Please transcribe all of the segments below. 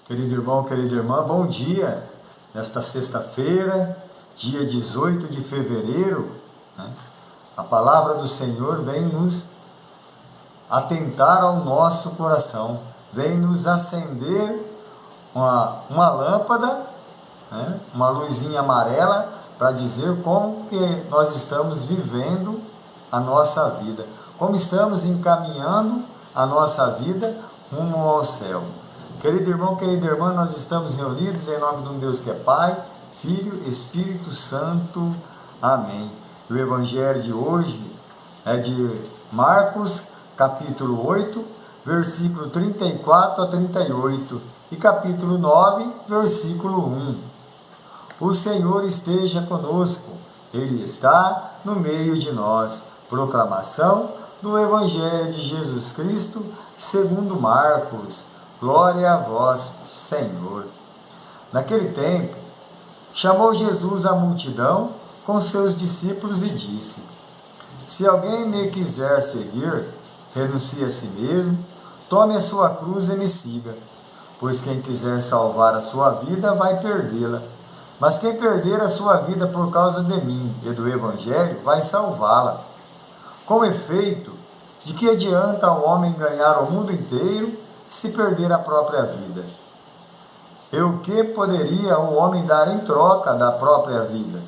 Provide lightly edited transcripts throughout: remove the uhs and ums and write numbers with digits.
Querido irmão, querida irmã, bom dia. Nesta sexta-feira, dia 18 de fevereiro, a palavra do Senhor vem nos atentar ao nosso coração, vem nos acender uma lâmpada, uma luzinha amarela, para dizer como que nós estamos vivendo a nossa vida, como estamos encaminhando a nossa vida rumo ao céu. Querido irmão, querida irmã, nós estamos reunidos em nome de um Deus que é Pai, Filho, Espírito Santo. Amém. O Evangelho de hoje é de Marcos, capítulo 8, versículo 34 a 38, e capítulo 9, versículo 1. O Senhor esteja conosco, Ele está no meio de nós. Proclamação do Evangelho de Jesus Cristo, segundo Marcos. Glória a vós, Senhor. Naquele tempo, chamou Jesus a multidão com seus discípulos e disse: Se alguém me quiser seguir, renuncie a si mesmo, tome a sua cruz e me siga. Pois quem quiser salvar a sua vida vai perdê-la. Mas quem perder a sua vida por causa de mim e do Evangelho vai salvá-la. Com efeito, de que adianta o homem ganhar o mundo inteiro se perder a própria vida? E o que poderia o homem dar em troca da própria vida?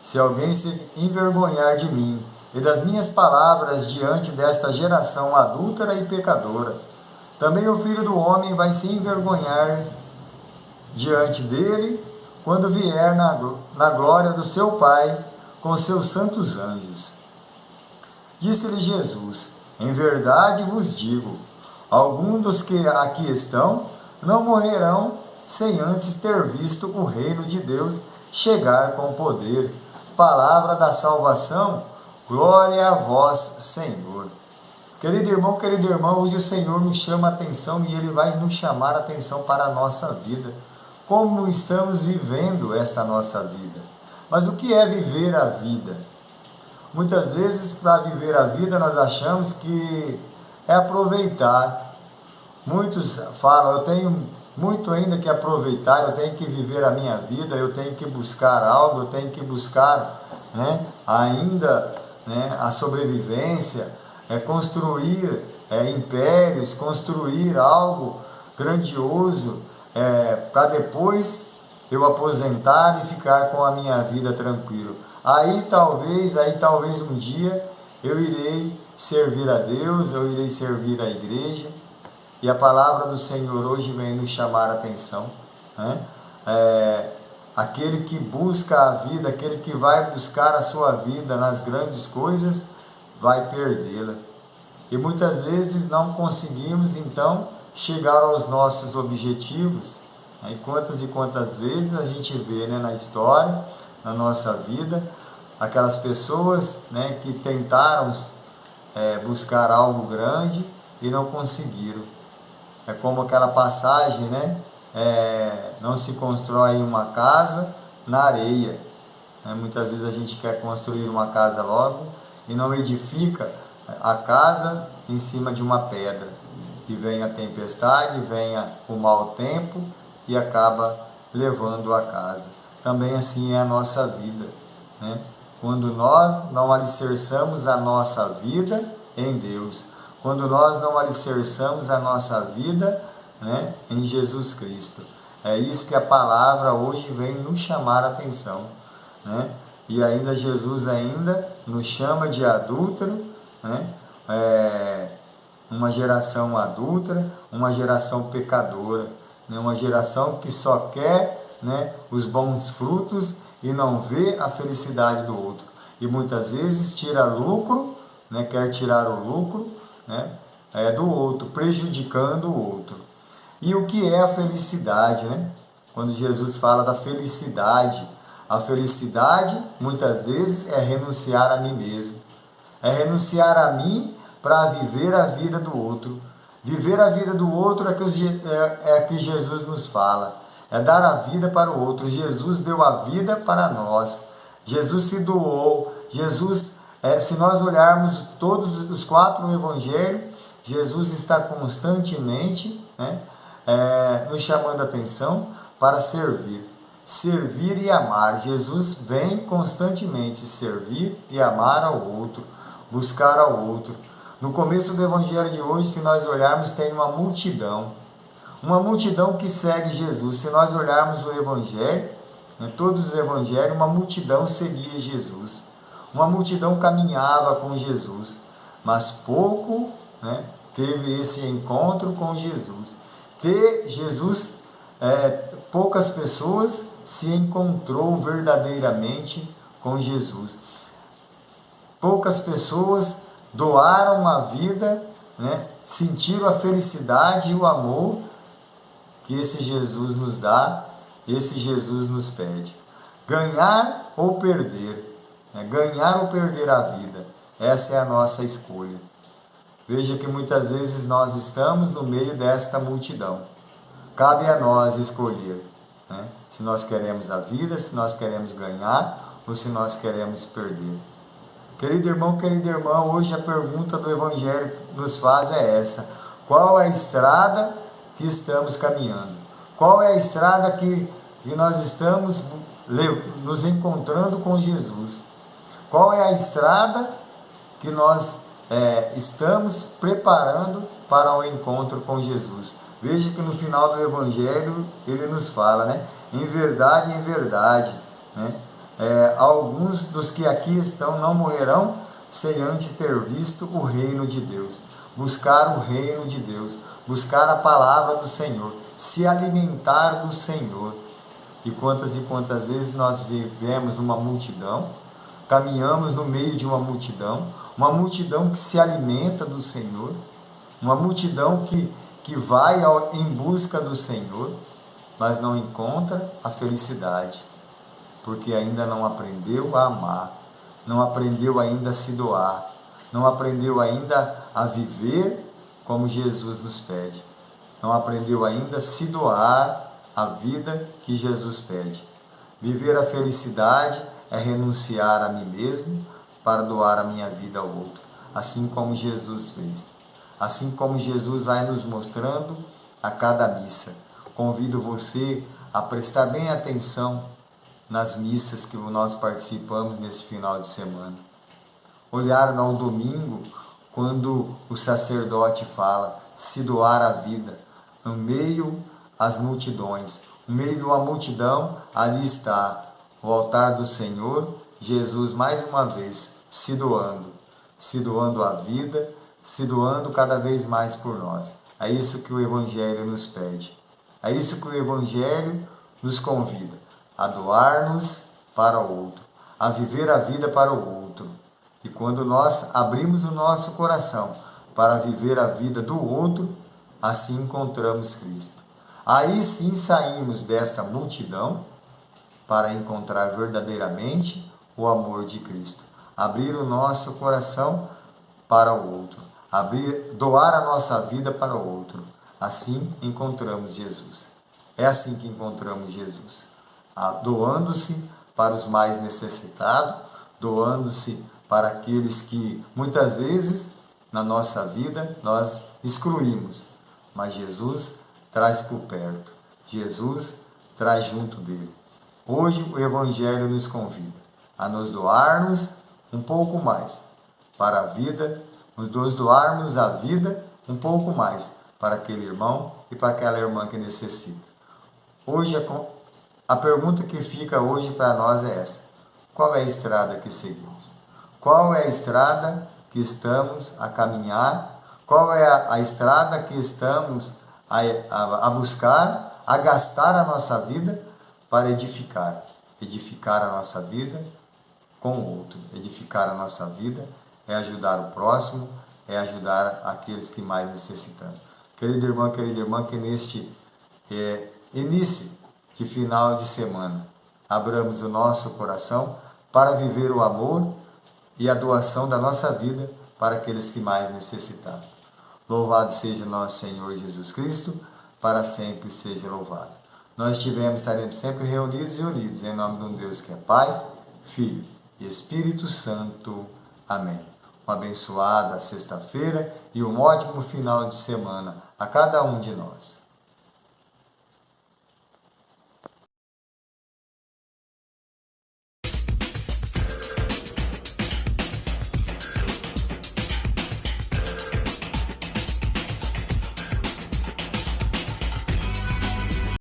Se alguém se envergonhar de mim e das minhas palavras diante desta geração adúltera e pecadora, também o Filho do Homem vai se envergonhar diante dele quando vier na glória do seu Pai com seus santos anjos. Disse-lhe Jesus: Em verdade vos digo, alguns dos que aqui estão não morrerão sem antes ter visto o reino de Deus chegar com poder. Palavra da salvação, glória a vós, Senhor. Querido irmão, querida irmã, hoje o Senhor nos chama a atenção e Ele vai nos chamar a atenção para a nossa vida. Como estamos vivendo esta nossa vida? Mas o que é viver a vida? Muitas vezes, para viver a vida, nós achamos que é aproveitar. Muitos falam: eu tenho muito ainda que aproveitar, eu tenho que viver a minha vida, eu tenho que buscar algo, eu tenho que buscar ainda a sobrevivência, construir impérios, construir algo grandioso, para depois eu aposentar e ficar com a minha vida tranquilo. Aí talvez um dia eu irei servir a Deus, eu irei servir a igreja. E a palavra do Senhor hoje vem nos chamar a atenção. Aquele que busca a vida, aquele que vai buscar a sua vida nas grandes coisas, vai perdê-la. E muitas vezes não conseguimos, então, chegar aos nossos objetivos. E quantas vezes a gente vê na história, na nossa vida, aquelas pessoas que tentaram buscar algo grande e não conseguiram. É como aquela passagem, não se constrói uma casa na areia. Muitas vezes a gente quer construir uma casa logo e não edifica a casa em cima de uma pedra. E vem a tempestade, vem o mau tempo e acaba levando a casa. Também assim é a nossa vida. Quando nós não alicerçamos a nossa vida em Deus, quando nós não alicerçamos a nossa vida em Jesus Cristo. É isso que a palavra hoje vem nos chamar a atenção. E ainda Jesus nos chama de adúltero, uma geração adúltera, uma geração pecadora, uma geração que só quer os bons frutos e não vê a felicidade do outro. E muitas vezes tira lucro, quer tirar o lucro do outro, prejudicando o outro. E o que é a felicidade? Quando Jesus fala da felicidade, a felicidade muitas vezes é renunciar a mim mesmo, é renunciar a mim para viver a vida do outro. Viver a vida do outro é que Jesus nos fala, é dar a vida para o outro. Jesus deu a vida para nós, Jesus se doou. Jesus, se nós olharmos todos os 4 evangelhos, Jesus está constantemente nos chamando a atenção para servir. Servir e amar. Jesus vem constantemente servir e amar ao outro, buscar ao outro. No começo do Evangelho de hoje, se nós olharmos, tem uma multidão que segue Jesus. Se nós olharmos o Evangelho, em todos os Evangelhos, uma multidão seguia Jesus. Uma multidão caminhava com Jesus, mas pouco teve esse encontro com Jesus. Poucas pessoas se encontrou verdadeiramente com Jesus. Poucas pessoas doaram a vida, sentiram a felicidade e o amor que esse Jesus nos dá, esse Jesus nos pede. Ganhar ou perder, ganhar ou perder a vida, essa é a nossa escolha. Veja que muitas vezes nós estamos no meio desta multidão. Cabe a nós escolher, se nós queremos a vida, se nós queremos ganhar ou se nós queremos perder. Querido irmão, querida irmã, hoje a pergunta do Evangelho que nos faz é essa: qual é a estrada que estamos caminhando? Qual é a estrada que nós estamos nos encontrando com Jesus? Qual é a estrada que nós estamos preparando para o encontro com Jesus? Veja que no final do Evangelho ele nos fala, em verdade, alguns dos que aqui estão não morrerão sem antes ter visto o reino de Deus. Buscar o reino de Deus, buscar a palavra do Senhor, se alimentar do Senhor. E quantas vezes nós vivemos uma multidão, caminhamos no meio de uma multidão que se alimenta do Senhor, uma multidão que vai em busca do Senhor, mas não encontra a felicidade, porque ainda não aprendeu a amar, não aprendeu ainda a se doar, não aprendeu ainda a viver como Jesus nos pede, não aprendeu ainda a se doar a vida que Jesus pede. Viver a felicidade é renunciar a mim mesmo para doar a minha vida ao outro, assim como Jesus fez. Assim como Jesus vai nos mostrando a cada missa. Convido você a prestar bem atenção nas missas que nós participamos nesse final de semana. Olhar no domingo, quando o sacerdote fala, se doar a vida, no meio às multidões, no meio de uma multidão, ali está o altar do Senhor, Jesus mais uma vez se doando a vida, se doando cada vez mais por nós. É isso que o Evangelho nos pede. É isso que o Evangelho nos convida, a doar-nos para o outro, a viver a vida para o outro. E quando nós abrimos o nosso coração para viver a vida do outro, assim encontramos Cristo. Aí sim saímos dessa multidão para encontrar verdadeiramente o amor de Cristo. Abrir o nosso coração para o outro. Doar a nossa vida para o outro. Assim encontramos Jesus. É assim que encontramos Jesus. Doando-se para os mais necessitados, doando-se para aqueles que muitas vezes na nossa vida nós excluímos. Mas Jesus traz por perto. Jesus traz junto dele. Hoje o Evangelho nos convida a nos doarmos um pouco mais para a vida, nos doarmos a vida um pouco mais para aquele irmão e para aquela irmã que necessita. Hoje a pergunta que fica hoje para nós é essa: qual é a estrada que seguimos? Qual é a estrada que estamos a caminhar? Qual é a estrada que estamos a buscar, a gastar a nossa vida para edificar a nossa vida com o outro. Edificar a nossa vida é ajudar o próximo, é ajudar aqueles que mais necessitam. Querido irmão, querida irmã, que neste início de final de semana abramos o nosso coração para viver o amor e a doação da nossa vida para aqueles que mais necessitaram. Louvado seja nosso Senhor Jesus Cristo, para sempre seja louvado. Nós estaremos sempre reunidos e unidos em nome de um Deus que é Pai, Filho e Espírito Santo. Amém. Uma abençoada sexta-feira e um ótimo final de semana a cada um de nós.